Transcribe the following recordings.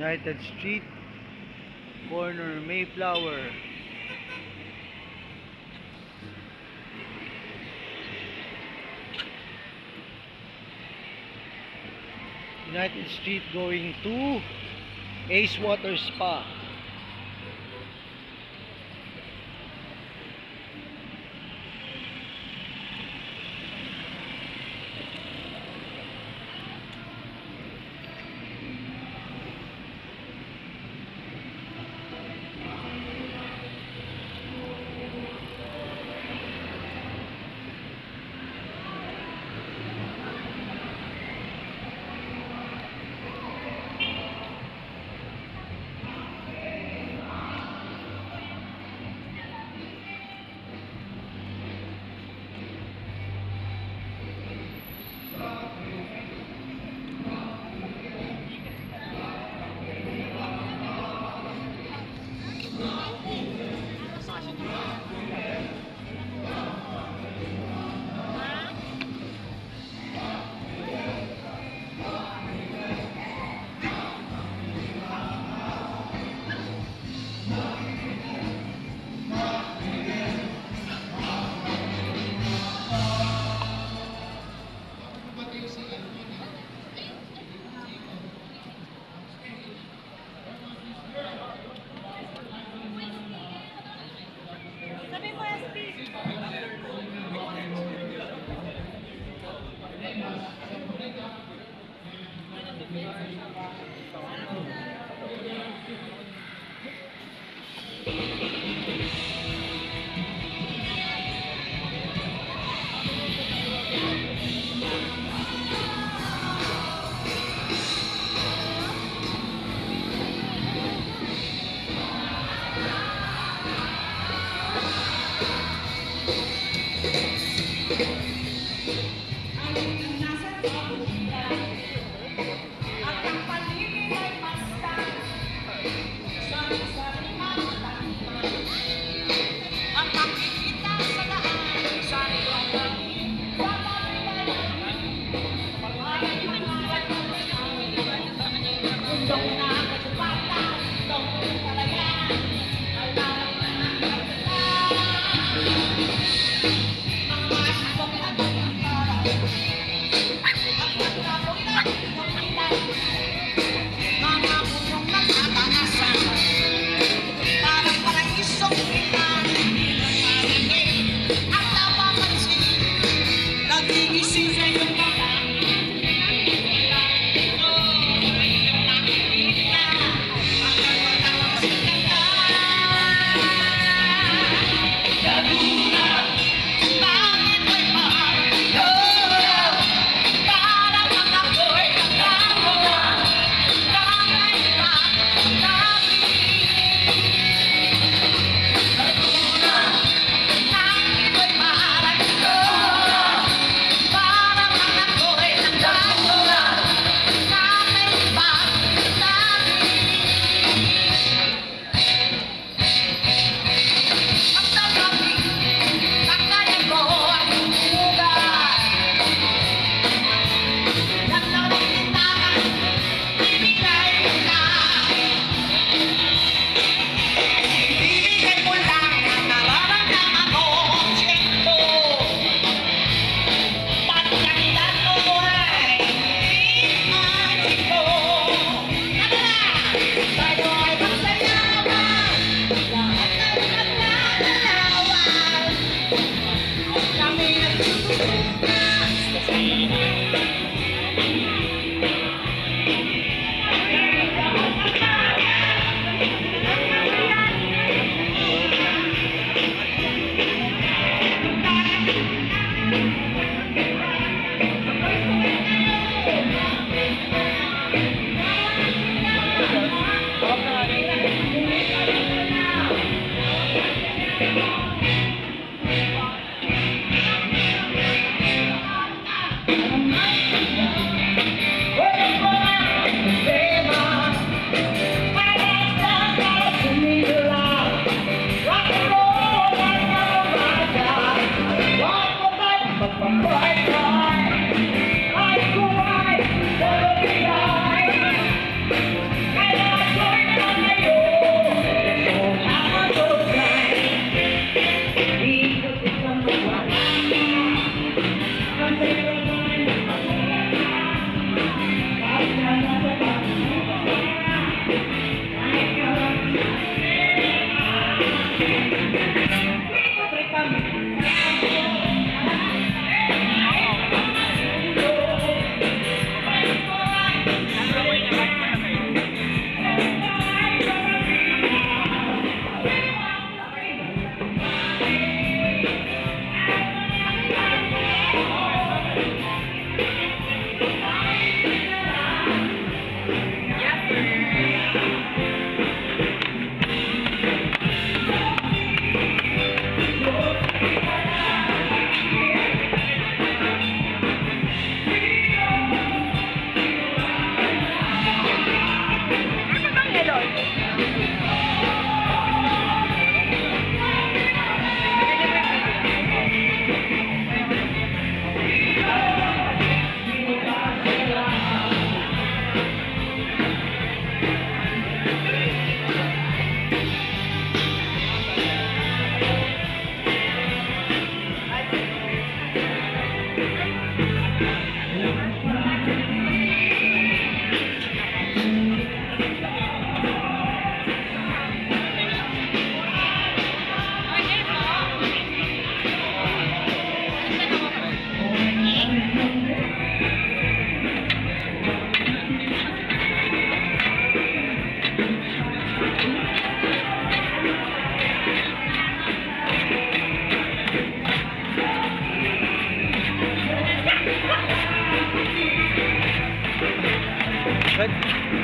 United Street, corner Mayflower. United Street going to Ace Water Spa.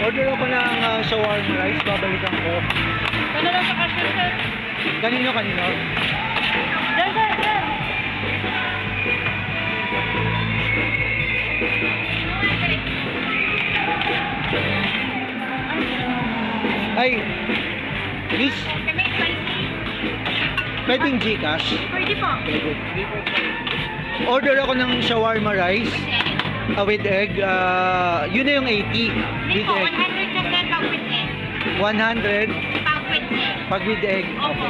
Order ako ng shawarma rice, babalikan ko. Ano lang sa cashier, sir? Kanino? Diyan, sir, sir. Ay, miss, Kami spicy. pwedeng Gcash? Pwede po. Pwede. Order ako ng shawarma rice with egg. Yun na yung 80 Hindi with po, egg. 100 lang din pag with egg. 100 Pag with egg. pag with egg. Opo.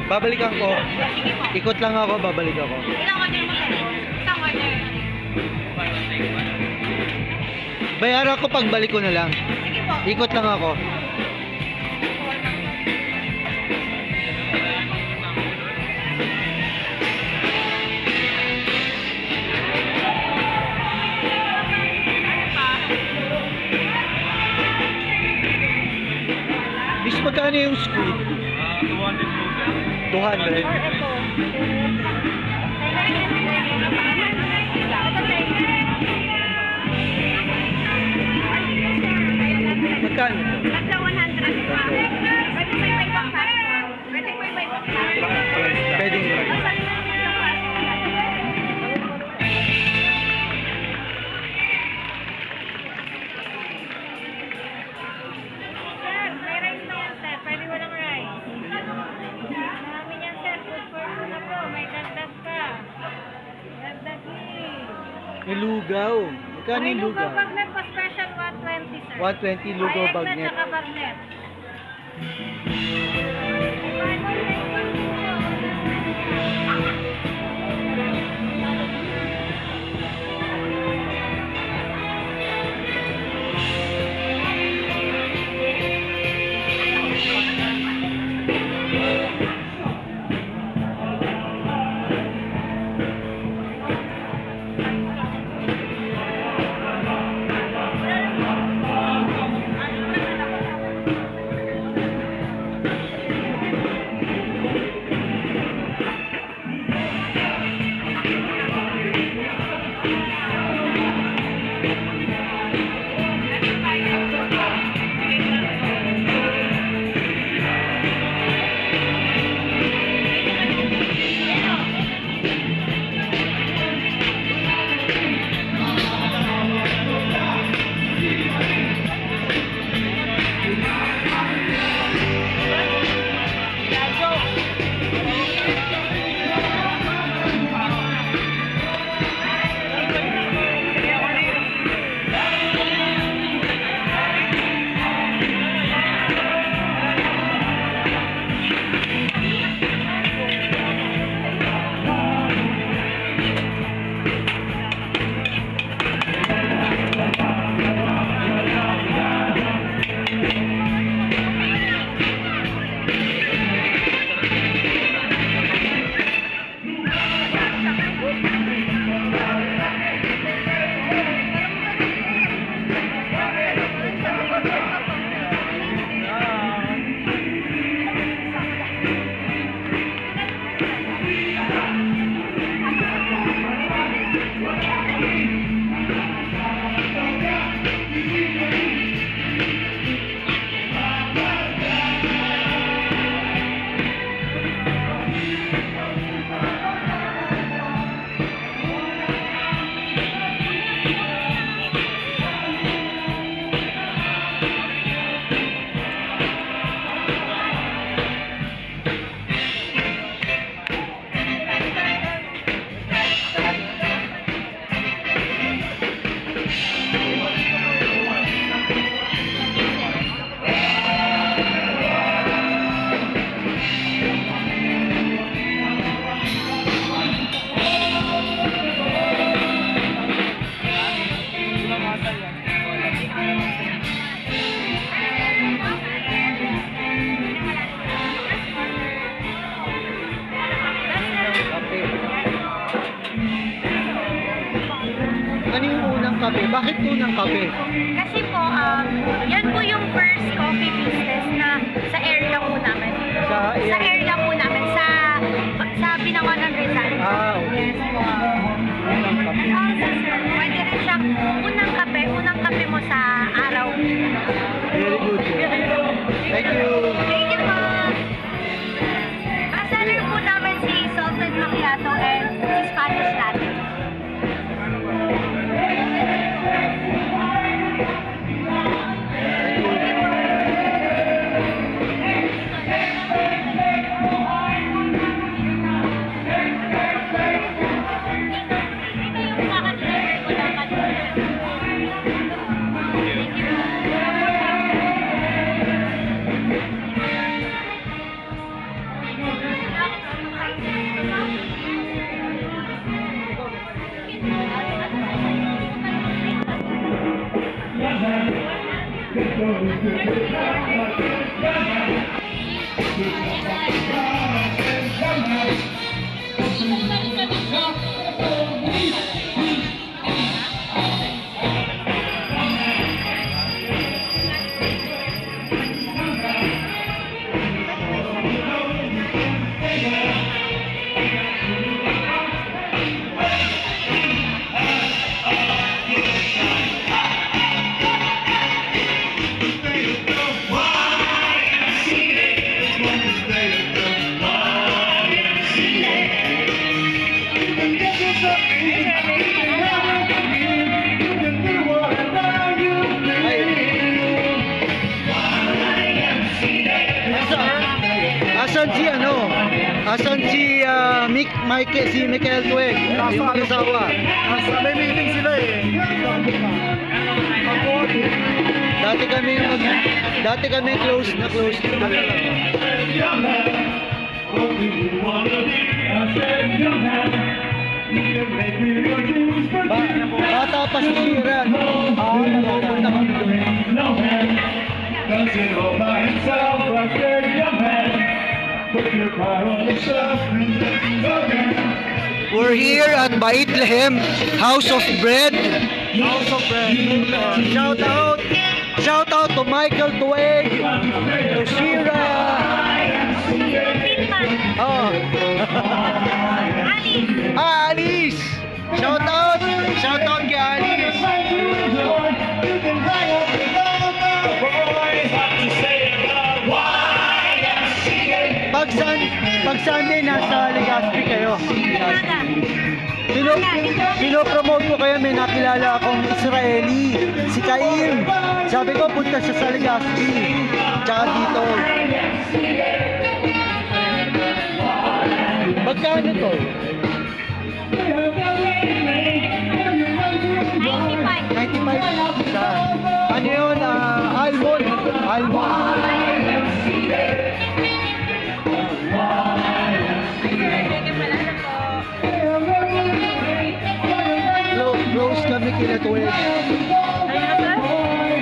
Babalikan ko. Sige po. Ikot lang ako, babalik ako. Ilang order mo, sir? Isang order. Bayaran ko pagbalik ko na lang. Sige po. Ikot lang ako. Miss, magkano yung squid? 200. Magkano to? Tatlo 100. Pwede po yung may baklas. Pwede po yung may baklas. Pwedeng Sir, may rice na yan, sir. Pwede walang rice. Marami yan, sir. Good for you na po. May dagdag pa. Dagdag Yung lugaw. Magkano yung lugaw? bagnet pa special 120, sir. 120 lugaw May egg bagnet. na tsaka bagnet. kape. Bakit unang kape? Kasi po, yan po yung first coffee business na sa area po namin. Sa Sa area po namin, sa Binangonan Rizal. Ah, okay. Yes po. Unang kape. Sir, pwede rin siyang unang kape mo sa araw. Very good. Thank you. Thank you po. Seller po namin si Salted Macchiato and si Spanish Latte. Asan si ano? Asan si si Michael Tueg? Yung mag-asawa. May meeting sila eh. Dati kami close na close. Bata pa si Shiran. Pupunta kami doon. Does it all by himself? I said, young man, put your power on yourself and then We're here at Bethlehem House of Bread. House of Bread. Shout out to Michael Tueg, to Shira. Oh. Alice. Shout out kay Alice. You can hang up with all the boys. Have to say about YMCA. Pag Sunday nasa Legazpi kayo. Pinopromote ko kayo, may nakilala akong Israeli, si Kaim. Sabi ko, punta siya sa Legazpi. Tsaka dito. Magkano to? 95 isa. Ano yun? Almond. Close kami kila Tueg.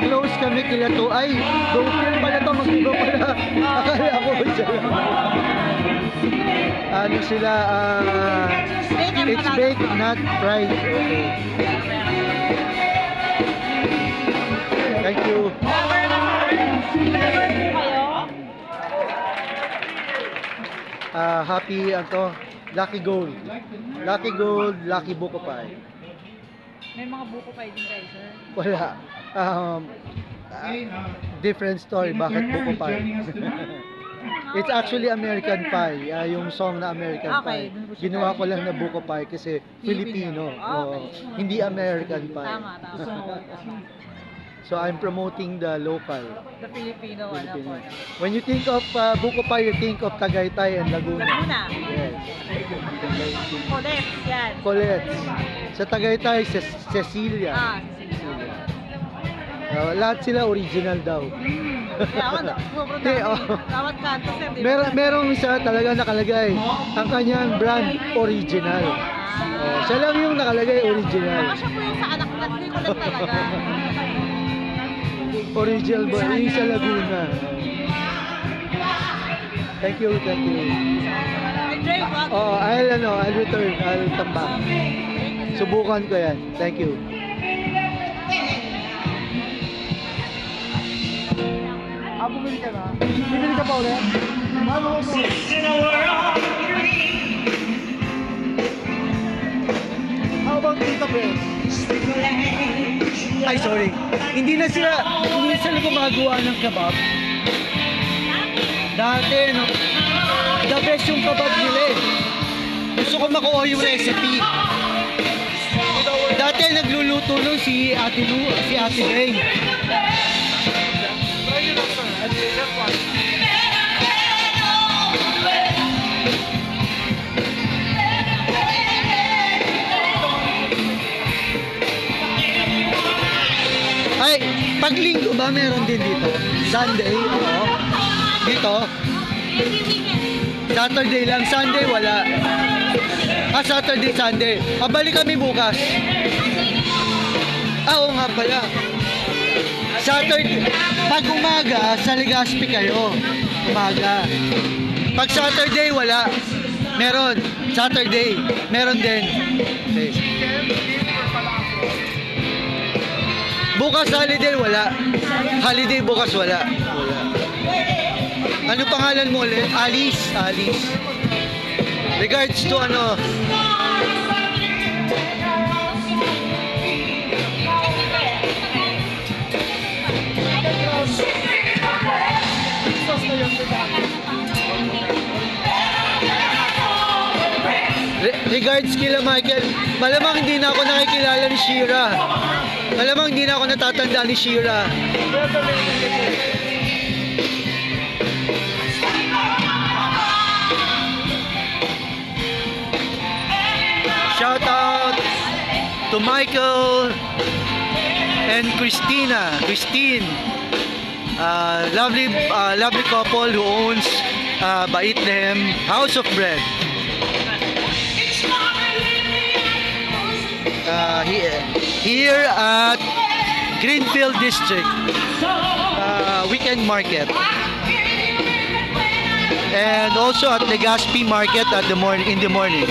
Close kami kila Tueg. Ay, dopen pala to. Mag-iba pala. Akala ko siya. Ano sila? It's baked, not fried. Okay. Thank you. Happy Lucky Gold. Lucky Gold, Lucky Buko Pie. May mga buko pa din guys, sir. Wala. Different story. Bakit Buko Pie? It's actually American Pie. Yung song na American Okay, Pie. dun po siya Ginawa ko galing. lang na Buko Pie kasi Filipino. Okay. Hindi American Pie. Tama. So I'm promoting the local. The Filipino, Filipino. When you think of Buko Pie, you think of Tagaytay and Laguna. Laguna. Yes. Colette, yan. Colette. Sa Tagaytay, Cecilia. Cecilia. Lahat sila original daw. Kaya ako, sobrang Hindi, dami. Bawat kanto, sir. di ba? Merong isa talaga nakalagay. Ang kanyang brand, original. Siya lang yung nakalagay, original. Baka siya po yung sa anak na, hindi ko lang talaga. Original ba? Yung sa Laguna. Thank you. Enjoy po. I'll return. I'll come back. Subukan ko yan. Thank you. bumili ka na. Bibili ka pa ulit? Ano mo? How about Tita Beth? Ay, sorry. Hindi na sila gumagawa ng kebab. Dati, no? The best yung kebab nila eh. Gusto ko makuha yung recipe. Dati nagluluto nun si Ate Lu, si Ate Beng. Ay, pag linggo ba meron din dito? Sunday, oo. Dito? Saturday lang, Sunday wala. Saturday, Sunday. Balik kami bukas. Oo nga pala. Saturday, pag umaga, sa Legazpi kayo. Umaga. Pag Saturday, wala. Meron. Saturday, meron din. Okay. Bukas holiday, wala. Holiday bukas, wala. Wala. Ano pangalan mo ulit? Alice. Alice. Regards to ano? Regards kila Michael, malamang hindi na ako nakikilala ni Shira. Malamang hindi na ako natatanda ni Shira. Shout out to Michael and Christine. Lovely couple who owns Baitlem House of Bread. Here at Greenfield District Weekend Market, and also at Legazpi Market in the morning.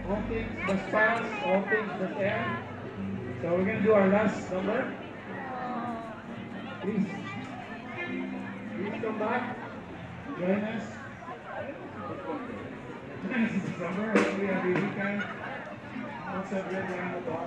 All things the stars, all things the air. So we're going to do our last number. Please come back. Join us. Join us in the summer. We have a weekend. Let's have red around the bar.